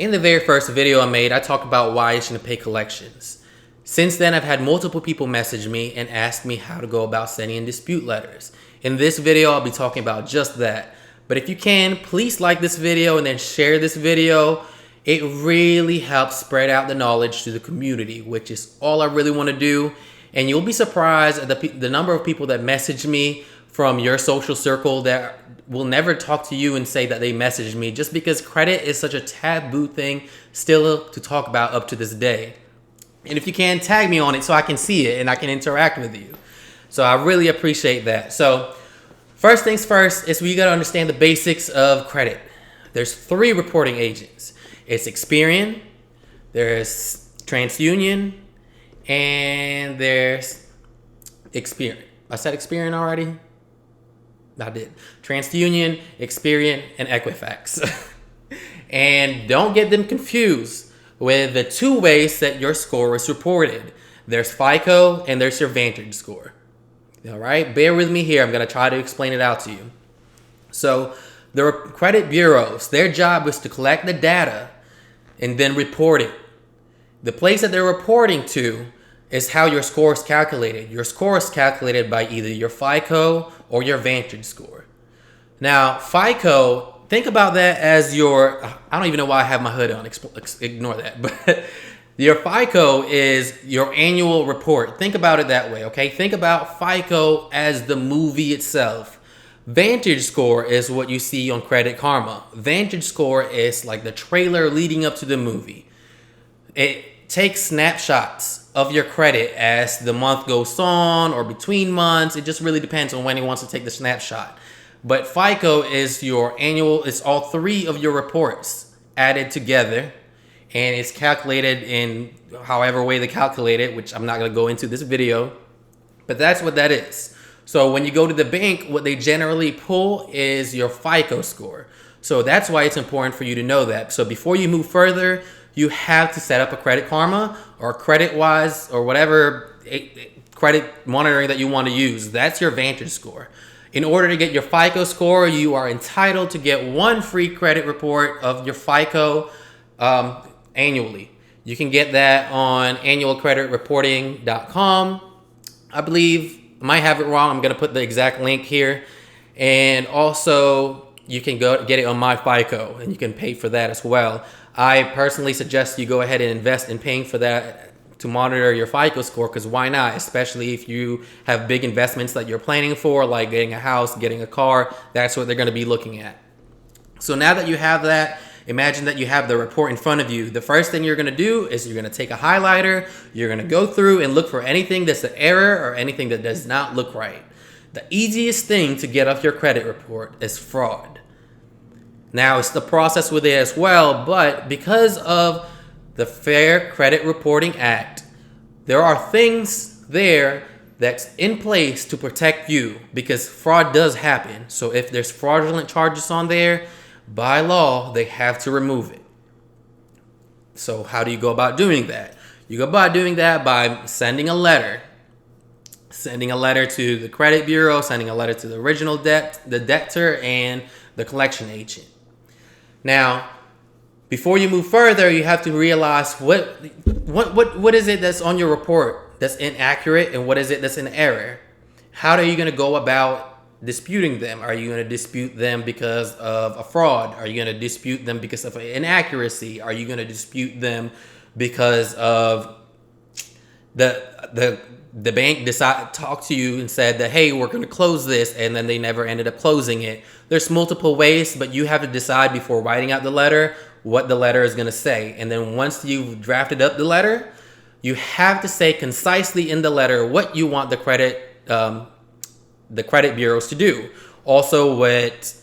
In the very first video I made, I talked about why I shouldn't pay collections. Since then, I've had multiple people message me and ask me how to go about sending in dispute letters. In this video, I'll be talking about just that. But if you can, please like this video and then share this video. It really helps spread out the knowledge to the community, which is all I really want to do. And you'll be surprised at the number of people that message me from your social circle that will never talk to you and say that they messaged me, just because credit is such a taboo thing still to talk about up to this day. And if you can, tag me on it so I can see it and I can interact with you. So I really appreciate that. So first things first is we got to understand the basics of credit. There's 3 reporting agents. It's Experian, there's TransUnion, and there's Experian. I said Experian already? I did. TransUnion, Experian, and Equifax. And don't get them confused with the 2 ways that your score is reported. There's FICO and there's your Vantage score. All right, bear with me here. I'm going to try to explain it out to you. So the credit bureaus, their job is to collect the data and then report it. The place that they're reporting to is how your score is calculated. Your score is calculated by either your FICO or your Vantage score. Now, FICO, think about that as your, I don't even know why I have my hood on, ignore that. But your FICO is your annual report. Think about it that way, okay? Think about FICO as the movie itself. Vantage score is what you see on Credit Karma. Vantage score is like the trailer leading up to the movie. It takes snapshots of your credit as the month goes on or between months. It just really depends on when it wants to take the snapshot. But FICO is your annual, it's all 3 of your reports added together, and it's calculated in however way they calculate it, which I'm not going to go into this video, but that's what that is. So when you go to the bank, what they generally pull is your FICO score. So that's why it's important for you to know that. So before you move further, you have to set up a Credit Karma or CreditWise or whatever credit monitoring that you want to use. That's your Vantage score. In order to get your FICO score, you are entitled to get 1 free credit report of your FICO annually. You can get that on annualcreditreporting.com. I believe, I might have it wrong. I'm going to put the exact link here. And also, you can go get it on MyFICO, and you can pay for that as well. I personally suggest you go ahead and invest in paying for that to monitor your FICO score, because why not? Especially if you have big investments that you're planning for, like getting a house, getting a car. That's what they're going to be looking at. So now that you have that, imagine that you have the report in front of you. The first thing you're going to do is you're going to take a highlighter. You're going to go through and look for anything that's an error or anything that does not look right. The easiest thing to get off your credit report is fraud. Now, it's the process with it as well, but because of the Fair Credit Reporting Act, there are things there that's in place to protect you, because fraud does happen. So if there's fraudulent charges on there, by law, they have to remove it. So how do you go about doing that? You go about doing that by sending a letter. Sending a letter to the credit bureau, sending a letter to the original the debtor, and the collection agent. Now, before you move further, you have to realize what is it that's on your report that's inaccurate, and what is it that's in error. How are you going to go about disputing them? Are you going to dispute them because of a fraud? Are you going to dispute them because of an inaccuracy? Are you going to dispute them because of the bank talked to you and said that, hey, we're going to close this, and then they never ended up closing it? There's multiple ways, but you have to decide before writing out the letter what the letter is going to say. And then once you've drafted up the letter, you have to say concisely in the letter what you want the credit bureaus to do. Also, what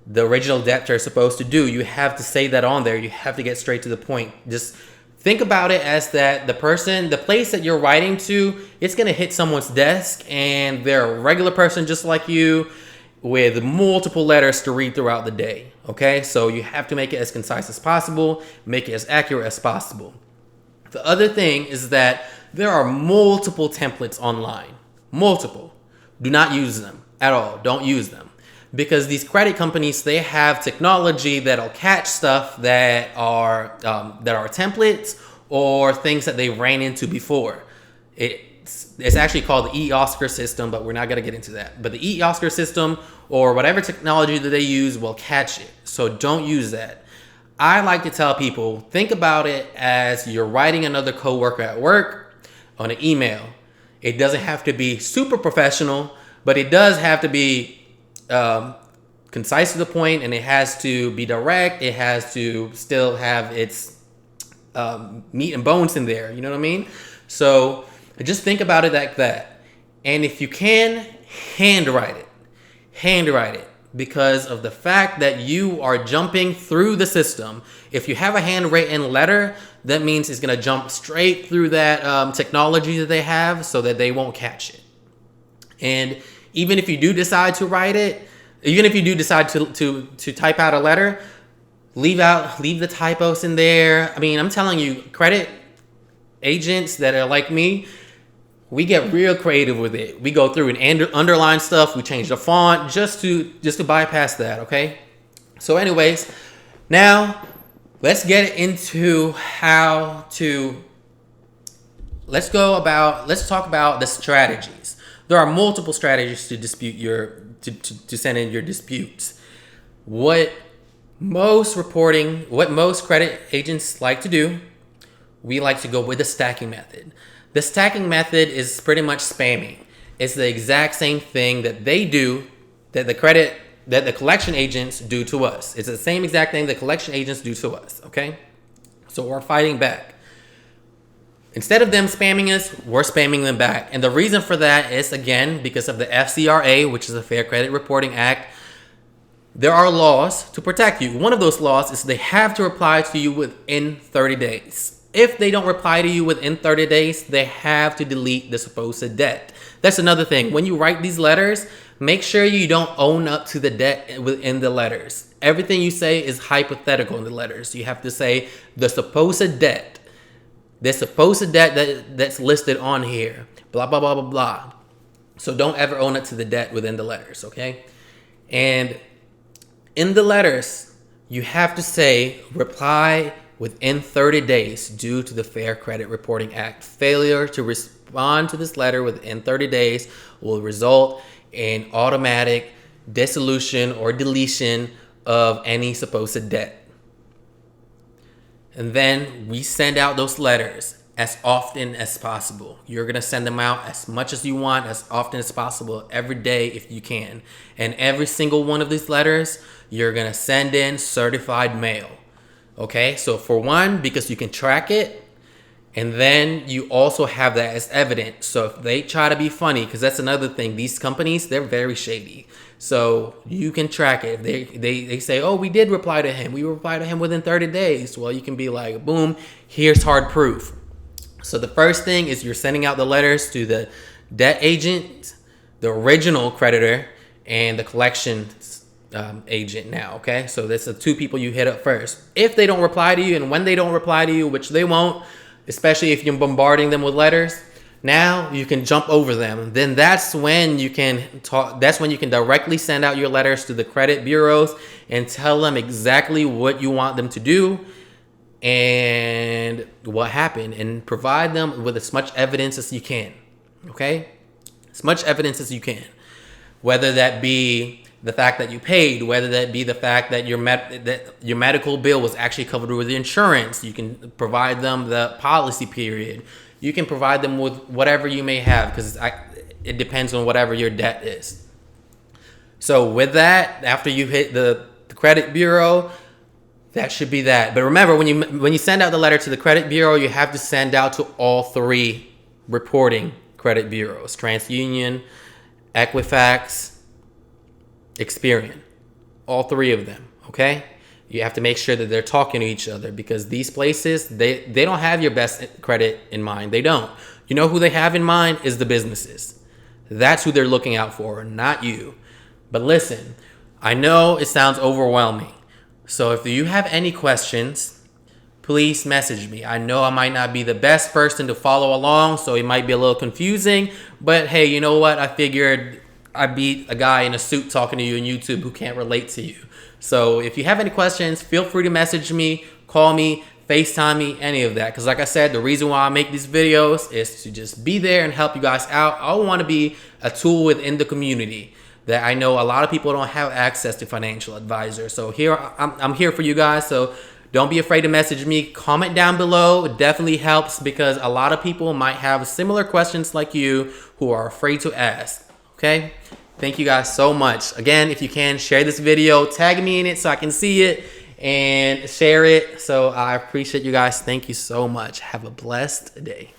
the original debtor is supposed to do. You have to say that on there. You have to get straight to the point. Just think about it as that the place that you're writing to, it's going to hit someone's desk, and they're a regular person just like you with multiple letters to read throughout the day. Okay, so you have to make it as concise as possible, make it as accurate as possible. The other thing is that there are multiple templates online. Multiple. Do not use them at all. Don't use them. because these credit companies, they have technology that'll catch stuff that are templates or things that they ran into before. It's actually called the eOscar system, but we're not going to get into that. But the eOscar system or whatever technology that they use will catch it. So don't use that. I like to tell people, think about it as you're writing another coworker at work on an email. It doesn't have to be super professional, but it does have to be concise to the point, and it has to be direct. It has to still have its meat and bones in there. You know what I mean? So just think about it like that. And if you can, handwrite it, because of the fact that you are jumping through the system. If you have a handwritten letter, that means it's going to jump straight through that technology that they have so that they won't catch it. And even if you do decide to write it, even if you do decide to type out a letter, leave the typos in there. I mean, I'm telling you, credit agents that are like me, we get real creative with it. We go through and underline stuff. We change the font just to bypass that, okay? So anyways, now let's get into let's talk about the strategies. There are multiple strategies to to send in your disputes. What most credit agents like to do, we like to go with the stacking method. The stacking method is pretty much spamming. It's the exact same thing that they do, that the collection agents do to us. It's the same exact thing the collection agents do to us, okay? So we're fighting back. Instead of them spamming us, we're spamming them back. And the reason for that is, again, because of the FCRA, which is the Fair Credit Reporting Act. There are laws to protect you. One of those laws is they have to reply to you within 30 days. If they don't reply to you within 30 days, they have to delete the supposed debt. That's another thing. When you write these letters, make sure you don't own up to the debt within the letters. Everything you say is hypothetical in the letters. You have to say the supposed debt. The supposed debt that's listed on here. Blah, blah, blah, blah, blah. So don't ever own up to the debt within the letters, okay? And in the letters, you have to say reply within 30 days due to the Fair Credit Reporting Act. Failure to respond to this letter within 30 days will result in automatic dissolution or deletion of any supposed debt. And then we send out those letters as often as possible. You're going to send them out as much as you want, as often as possible, every day if you can. And every single one of these letters, you're going to send in certified mail. Okay, so for one, because you can track it, and then you also have that as evidence. So if they try to be funny, because that's another thing, these companies, they're very shady. So you can track it. They say, oh, we did reply to him. We replied to him within 30 days. Well, you can be like, boom, here's hard proof. So the first thing is you're sending out the letters to the debt agent, the original creditor, and the collections agent now, okay? So that's the two people you hit up first. If they don't reply to you, and when they don't reply to you, which they won't, especially if you're bombarding them with letters, now you can jump over them. Then that's when you can directly send out your letters to the credit bureaus and tell them exactly what you want them to do and what happened, and provide them with as much evidence as you can, okay? As much evidence as you can. Whether that be the fact that you paid, whether that be the fact that your medical bill was actually covered with insurance. You can provide them the policy period. You can provide them with whatever you may have, because it depends on whatever your debt is. So with that, after you hit the credit bureau, that should be that. But remember, when you send out the letter to the credit bureau, you have to send out to all three reporting credit bureaus: TransUnion, Equifax, Experian. All three of them, okay? You have to make sure that they're talking to each other, because these places, they don't have your best credit in mind. They don't. You know who they have in mind is the businesses. That's who they're looking out for, not you. But listen, I know it sounds overwhelming. So if you have any questions, please message me. I know I might not be the best person to follow along, so it might be a little confusing. But hey, you know what? I figured I beat a guy in a suit talking to you on YouTube who can't relate to you. So if you have any questions, feel free to message me, call me, FaceTime me, any of that. Because like I said, the reason why I make these videos is to just be there and help you guys out. I want to be a tool within the community that I know a lot of people don't have access to financial advisors. So here, I'm here for you guys. So don't be afraid to message me. Comment down below. It definitely helps because a lot of people might have similar questions like you who are afraid to ask. Okay? Thank you guys so much. Again, if you can, share this video. Tag me in it so I can see it and share it. So I appreciate you guys. Thank you so much. Have a blessed day.